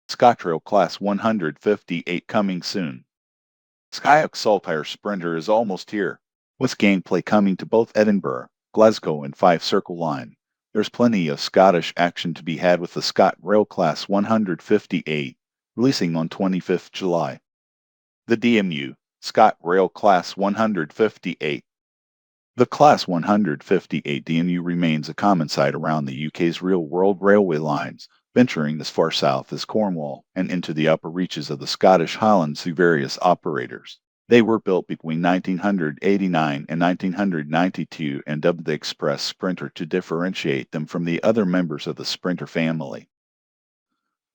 ScotRail Class 158 coming soon. ScotRail Saltire Sprinter is almost here, with gameplay coming to both Edinburgh, Glasgow, and Fife Circle Line. There's plenty of Scottish action to be had with the ScotRail Class 158, releasing on 25th July. The DMU, ScotRail Class 158. The Class 158 DMU remains a common sight around the UK's real-world railway lines, venturing as far south as Cornwall and into the upper reaches of the Scottish Highlands through various operators. They were built between 1989 and 1992 and dubbed the Express Sprinter to differentiate them from the other members of the Sprinter family.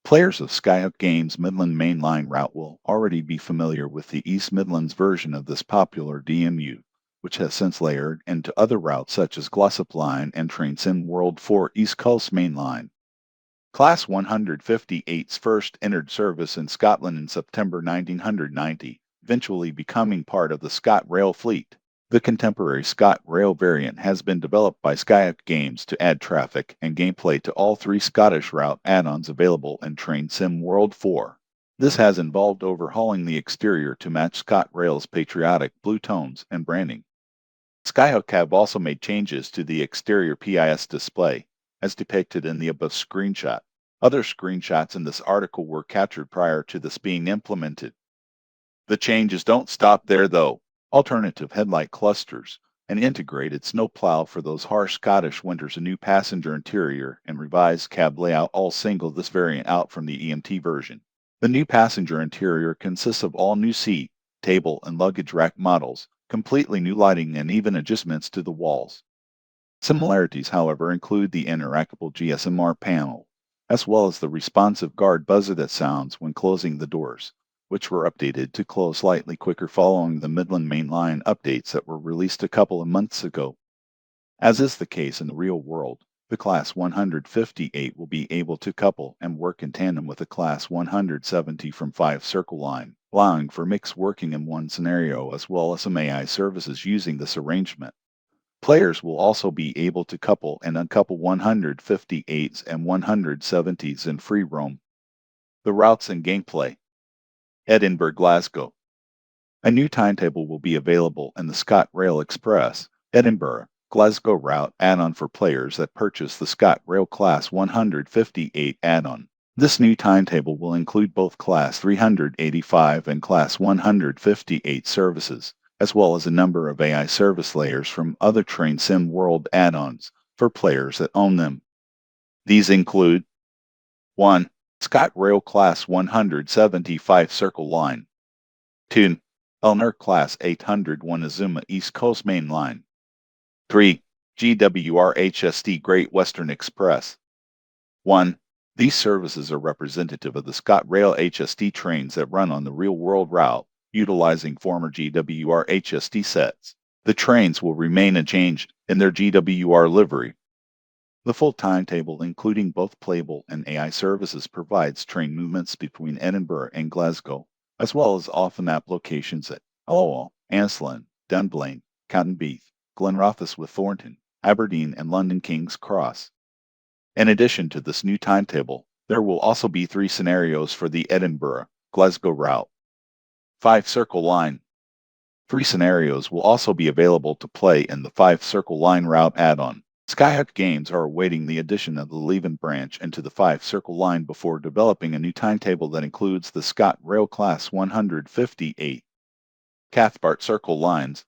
Players of ScotRail Games' Midland Main Line route will already be familiar with the East Midlands version of this popular DMU, which has since layered into other routes such as Glossop Line and TrainSim World 4 East Coast Main Line. Class 158's first entered service in Scotland in September 1990, eventually becoming part of the ScotRail fleet. The contemporary ScotRail variant has been developed by ScotRail Games to add traffic and gameplay to all three Scottish route add-ons available in TrainSim World 4. This has involved overhauling the exterior to match ScotRail's patriotic blue tones and branding. ScotRail have also made changes to the exterior PIS display, as depicted in the above screenshot. Other screenshots in this article were captured prior to this being implemented. The changes don't stop there though. Alternative headlight clusters, an integrated snowplow for those harsh Scottish winters, a new passenger interior, and revised cab layout all single this variant out from the EMT version. The new passenger interior consists of all new seat, table, and luggage rack models, completely new lighting, and even adjustments to the walls. Similarities, however, include the interactable GSMR panel, as well as the responsive guard buzzer that sounds when closing the doors, which were updated to close slightly quicker following the Midland Main Line updates that were released a couple of months ago. As is the case in the real world, the Class 158 will be able to couple and work in tandem with the Class 170 from Fife Circle Line, allowing for mixed working in one scenario as well as some AI services using this arrangement. Players will also be able to couple and uncouple 158s and 170s in free roam. The routes and gameplay. Edinburgh, Glasgow. A new timetable will be available in the ScotRail Express, Edinburgh, Glasgow route add-on for players that purchase the ScotRail Class 158 add-on. This new timetable will include both Class 385 and Class 158 services, as well as a number of AI service layers from other TrainSim World add-ons for players that own them. These include 1. ScotRail Class 175 Circle Line. 2. Elner Class 801 Azuma East Coast Main Line. 3. GWR HST Great Western Express. 1. These services are representative of the ScotRail HST trains that run on the real-world route, utilizing former GWR HST sets. The trains will remain unchanged in their GWR livery. The full timetable, including both playable and AI services, provides train movements between Edinburgh and Glasgow, as well as off-the-map locations at Allwall, Anslin, Dunblane, Cottonbeath, Glenrothes with Thornton, Aberdeen, and London King's Cross. In addition to this new timetable, there will also be 3 scenarios for the Edinburgh, Glasgow route. Fife Circle Line. 3 scenarios will also be available to play in the Fife Circle Line route add-on. ScotRail Games are awaiting the addition of the Leven branch into the Fife Circle Line before developing a new timetable that includes the ScotRail Class 158. Cathcart Circle Lines.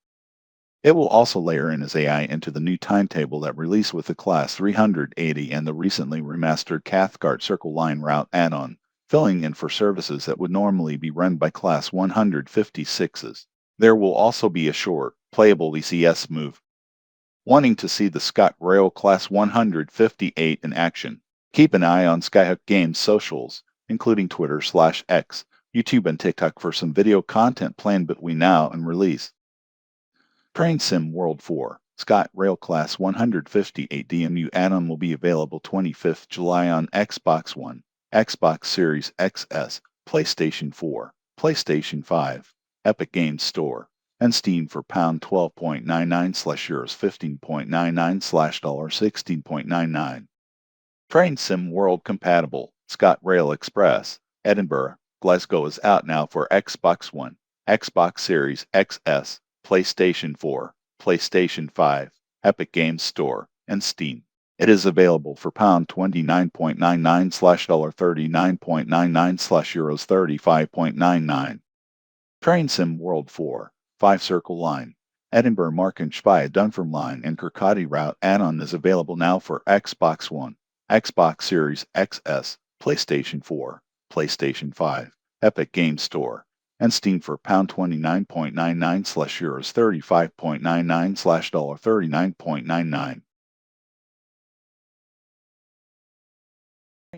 It will also layer in as AI into the new timetable that released with the Class 380 and the recently remastered Cathcart Circle Line route add-on, filling in for services that would normally be run by Class 156s. There will also be a short, playable ECS move. Wanting to see the ScotRail Class 158 in action? Keep an eye on ScotRail Games socials, including Twitter/X, YouTube, and TikTok for some video content planned between now and release. TrainSim World 4 ScotRail Class 158 DMU add-on will be available 25th July on Xbox One, Xbox Series XS, PlayStation 4, PlayStation 5, Epic Games Store, and Steam for £12.99/€15.99/$16.99. TrainSim World compatible ScotRail Express, Edinburgh, Glasgow is out now for Xbox One, Xbox Series XS, PlayStation 4, PlayStation 5, Epic Games Store, and Steam. It is available for £29.99/$39.99/ €35.99. Train Sim World 4, Fife Circle Line, Edinburgh Markenspire Dunfermline and Kirkcaldy route add-on is available now for Xbox One, Xbox Series XS, PlayStation 4, PlayStation 5, Epic Games Store, and Steam for £29.99/€35.99/ $39.99.